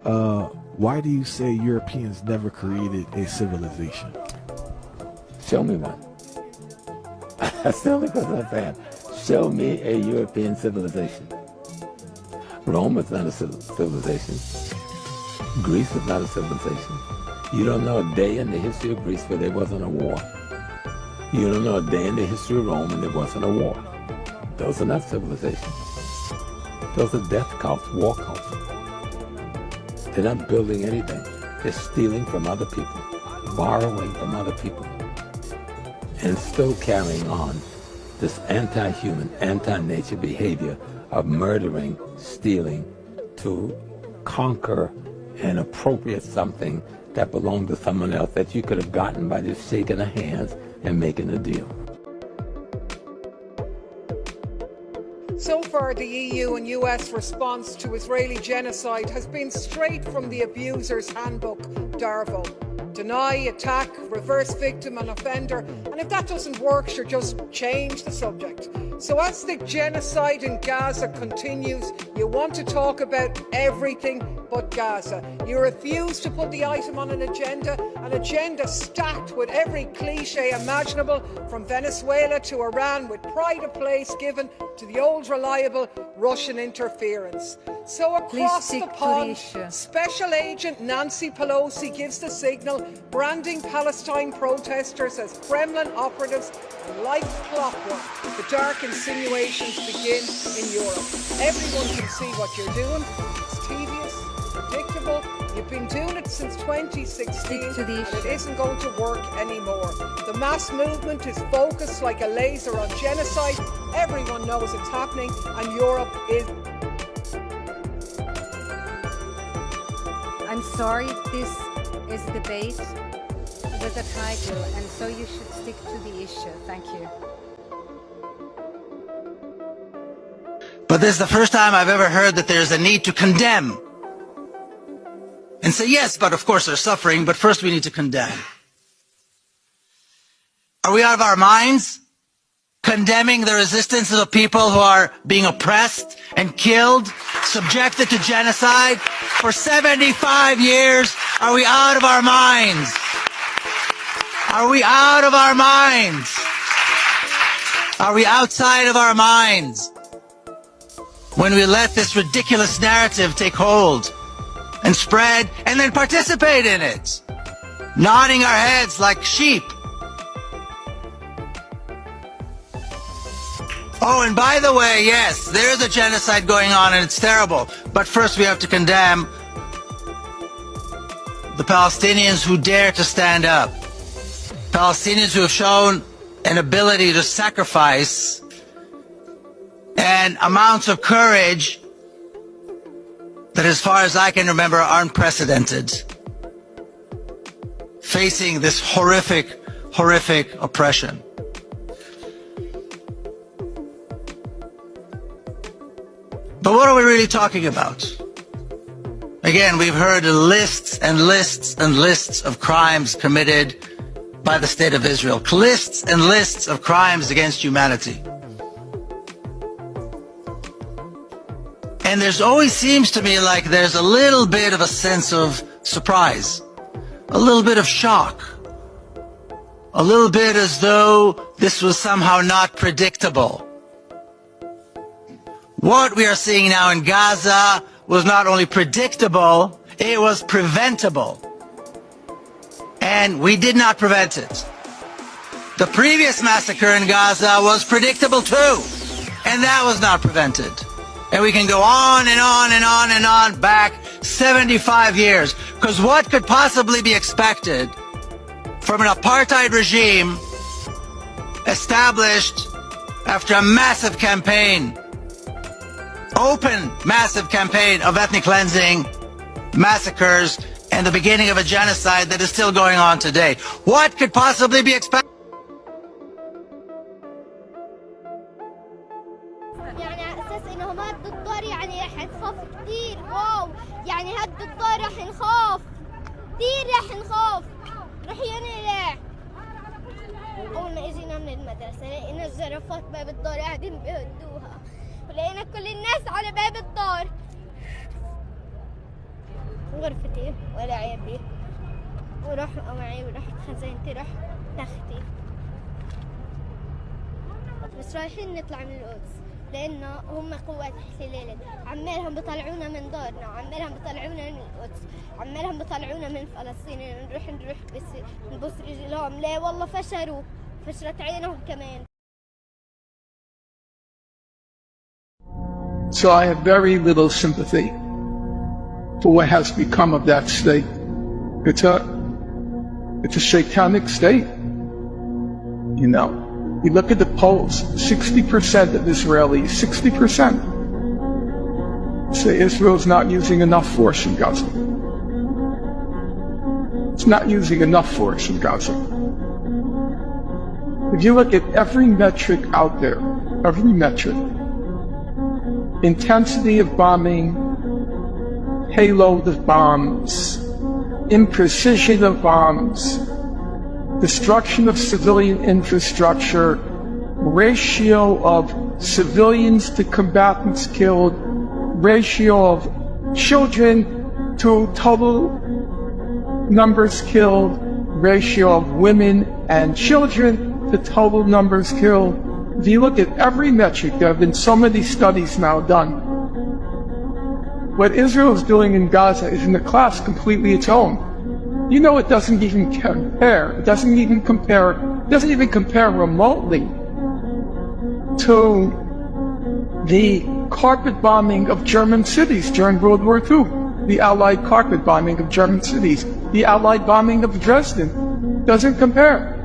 Why do you say Europeans never created a civilization? Show me one. That's the only question I'm saying. Show me a European civilization. Rome was not a civilization. Greece was not a civilization. You don't know a day in the history of Greece where there wasn't a war. You don't know a day in the history of Rome when there wasn't a war. Those are not civilizations. Those are death cults, war cults. They're not building anything. They're stealing from other people, borrowing from other people, and still carrying on this anti-human, anti-nature behavior of murdering, stealing, to conquer and appropriate something that belonged to someone else that you could have gotten by just shaking their hands and making a deal. So far, the EU and US response to Israeli genocide has been straight from the abuser's handbook, Darvo. Deny, attack, reverse victim and offender, and if that doesn't work, sure, just change the subject. So as the genocide in Gaza continues, you want to talk about everything but Gaza. You refuse to put the item on an agenda stacked with every cliche imaginable, from Venezuela to Iran, with pride of place given to the old reliable Russian interference. So across the pond, Special Agent Nancy Pelosi gives the signal, branding Palestine protesters as Kremlin operatives, and like clockwork, the dark insinuations begin in Europe. Everyone can see what you're doing. It's tedious, predictable. You've been doing it since 2016 and it isn't going to work anymore. The mass movement is focused like a laser on genocide. Everyone knows it's happening and Europe is... I'm sorry, this is a debate with a title, and so you should stick to the issue. Thank you. But this is the first time I've ever heard that there's a need to condemn. And say, yes, but of course they're suffering, but first we need to condemn. Are we out of our minds? Condemning the resistance of the people who are being oppressed and killed, subjected to genocide for 75 years? Are we out of our minds? Are we out of our minds? Are we outside of our minds? When we let this ridiculous narrative take hold and spread and then participate in it, nodding our heads like sheep. Oh, and by the way, yes, there is a genocide going on and it's terrible. But first we have to condemn the Palestinians who dare to stand up. Palestinians who have shown an ability to sacrifice and amounts of courage that, as far as I can remember, are unprecedented, facing this horrific, horrific oppression. But what are we really talking about? Again, we've heard lists and lists and lists of crimes committed by the State of Israel. Lists and lists of crimes against humanity. And there's always seems to me like there's a little bit of a sense of surprise, a little bit of shock, a little bit as though this was somehow not predictable. What we are seeing now in Gaza was not only predictable, it was preventable. And we did not prevent it. The previous massacre in Gaza was predictable too, and that was not prevented. And we can go on and on and on and on back 75 years. Because what could possibly be expected from an apartheid regime established after a massive campaign, open massive campaign of ethnic cleansing, massacres, and the beginning of a genocide that is still going on today? What could possibly be expected? من المدرسة لقينا الزرافات باب الدار قاعدين بيهدوها ولقينا كل الناس على باب الدار غرفتي ولعبي ورحقوا معي ورحت خزينتي رحت تختي. بس رايحين نطلع من القدس لأنه هم قوات احتلال، عمالهم بيطلعونا من دارنا، عمالهم بيطلعونا من القدس، عمالهم بيطلعونا من فلسطين، نروح بس نبص رجلهم. لا والله فشلوا، فشلت عينهم كمان. So I have very little sympathy for what has become of that state. It's a satanic state, you know. You look at the polls, 60% of Israelis, 60% say Israel's not using enough force in Gaza. It's not using enough force in Gaza. If you look at every metric out there, every metric, intensity of bombing, payload of bombs, imprecision of bombs, destruction of civilian infrastructure, ratio of civilians to combatants killed, ratio of children to total numbers killed, ratio of women and children to total numbers killed. If you look at every metric, there have been so many studies now done. What Israel is doing in Gaza is in a class completely its own. You know, it doesn't even compare remotely to the carpet bombing of German cities during World War II, the Allied carpet bombing of German cities, the Allied bombing of Dresden. Doesn't compare.